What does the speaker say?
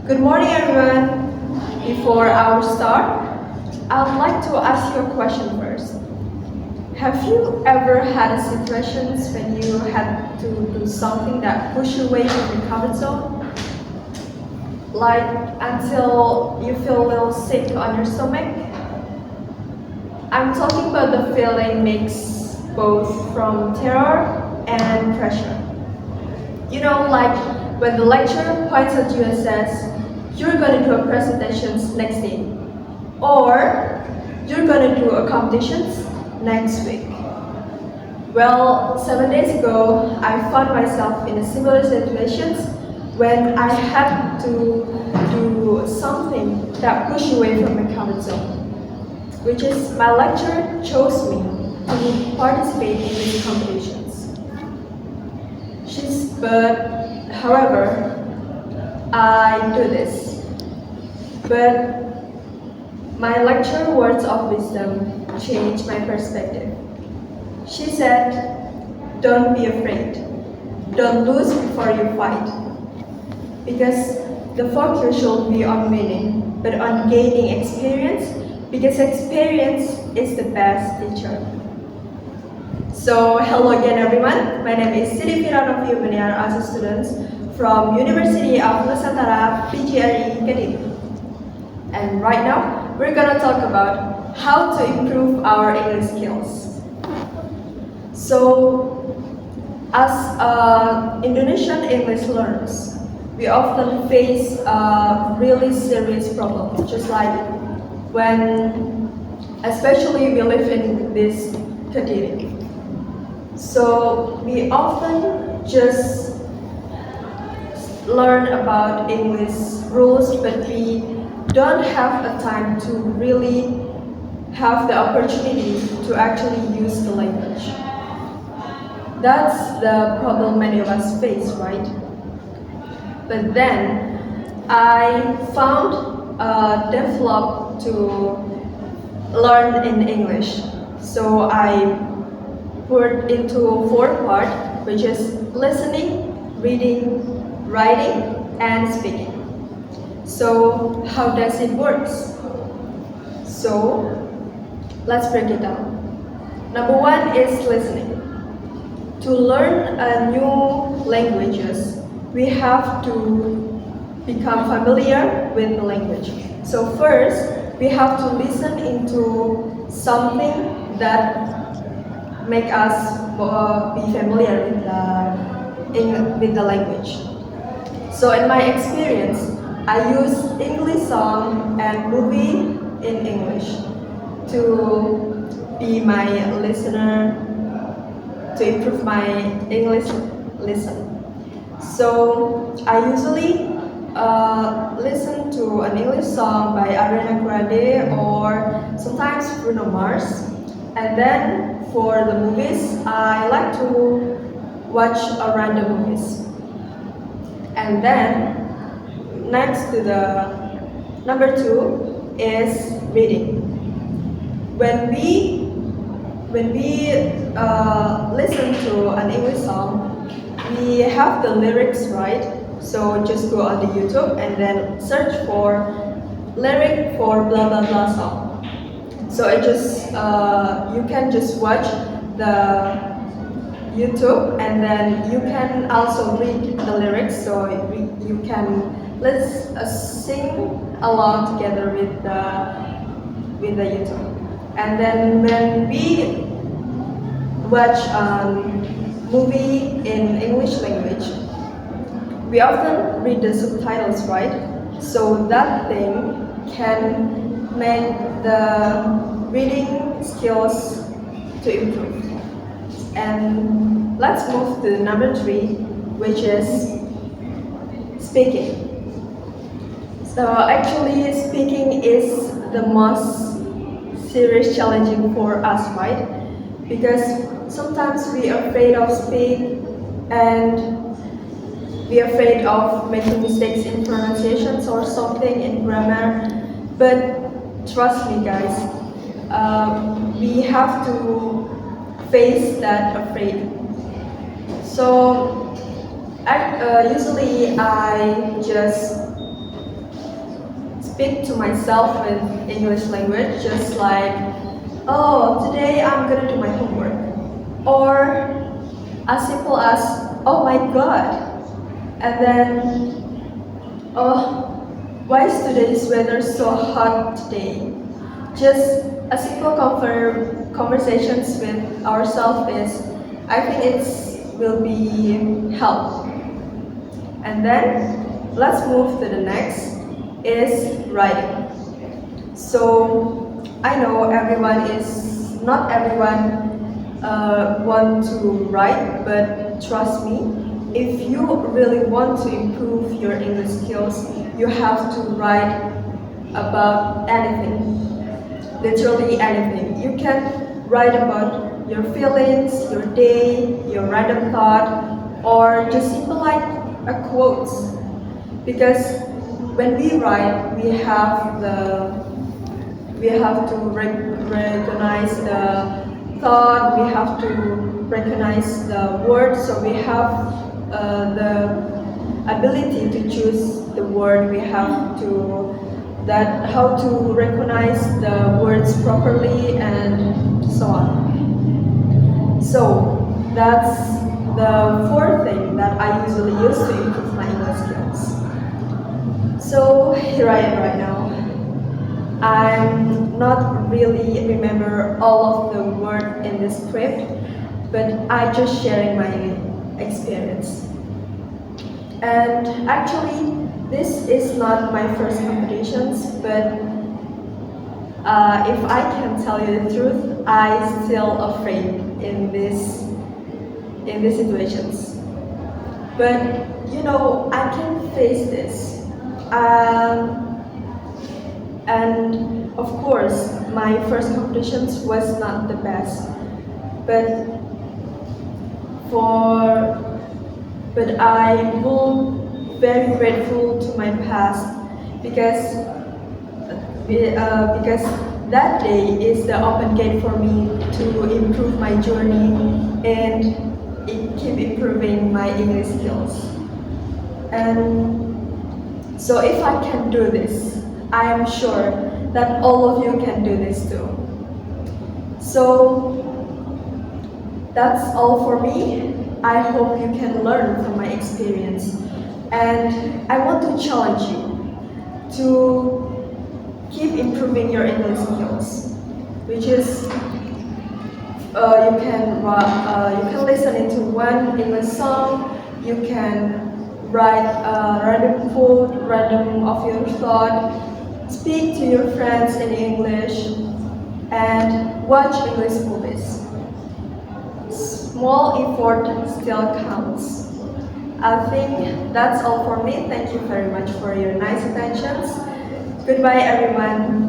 Good morning, everyone. Before our start, I'd like to ask you a question first. Have you ever had a situations when you had to do something that pushed you away from your comfort zone? Like until you feel a little sick on your stomach? I'm talking about the feeling mix both from terror and pressure. You know, like when the lecturer points at you and says, you're going to do a presentation next day, or you're going to do a competitions next week. Well, 7 days ago, I found myself in a similar situations when I had to do something that pushed away from my comfort zone, which is my lecturer chose me to participate in these competitions. However, I do this. But my lecturer words of wisdom changed my perspective. She said, don't be afraid. Don't lose before you fight. Because the focus should be on winning, but on gaining experience, because experience is the best teacher. So, hello again everyone. My name is Fira as a student from University of Nusantara, PGRE, Kediri. And right now, we're gonna talk about how to improve our English skills. So, as Indonesian English learners, we often face a really serious problem, just like when, especially we live in this Kediri. So, we often just learn about English rules, but we don't have a time to really have the opportunity to actually use the language. That's the problem many of us face, right? But then I found developed to learn in English. So I put into 4 parts, which is listening, reading, writing, and speaking. So how does it work? So let's break it down. Number 1 is listening. To learn a new languages, we have to become familiar with the language. So first, we have to listen into something that make us be familiar with the language. So in my experience, I use English song and movie in English to be my listener, to improve my English listen. So I usually listen to an English song by Ariana Grande or sometimes Bruno Mars. And then for the movies, I like to watch random movies. And then next to the number 2 is reading. When we listen to an English song, we have the lyrics, right? So just go on the YouTube and then search for lyric for blah blah blah song. So you can just watch the YouTube and then you can also read the lyrics. So you can sing along together with the YouTube. And then when we watch a movie in English language, we often read the subtitles, right? So that thing can make the reading skills to improve. And let's move to number 3, which is speaking. So actually speaking is the most serious challenging for us, right? Because sometimes we are afraid of speak and we are afraid of making mistakes in pronunciations or something in grammar. But trust me guys, we have to face that afraid. So usually I just speak to myself with English language, just like, oh, today I'm gonna do my homework. Or as simple as, oh my god. And then, oh, why is today's weather so hot today? Just a simple conversations with ourselves is, I think will be help. And then let's move to the next is writing. So I know not everyone want to write, but trust me, if you really want to improve your English skills, you have to write about anything, literally anything. You can write about your feelings, your day, your random thought, or just simple like a quotes. Because when we write, we have to recognize the thought, we have to recognize the words, so we have the ability to choose the word, we have to how to recognize the words properly and so on. So that's the fourth thing that I usually use to improve my English skills. So here I am right now. I'm not really remember all of the word in this script, but I just sharing my experience. And actually, this is not my first competitions, but if I can tell you the truth, I still afraid in these situations. But I can face this. And of course, my first competitions was not the best, but I will very grateful to my past because that day is the open gate for me to improve my journey and keep improving my English skills. And so if I can do this, I am sure that all of you can do this too. So that's all for me. I hope you can learn from my experience. And I want to challenge you to keep improving your English skills, which is you can listen into one English song, you can write a random quote, random of your thought, speak to your friends in English, and watch English movies. Small effort still counts. I think that's all for me. Thank you very much for your nice attentions. Goodbye, everyone.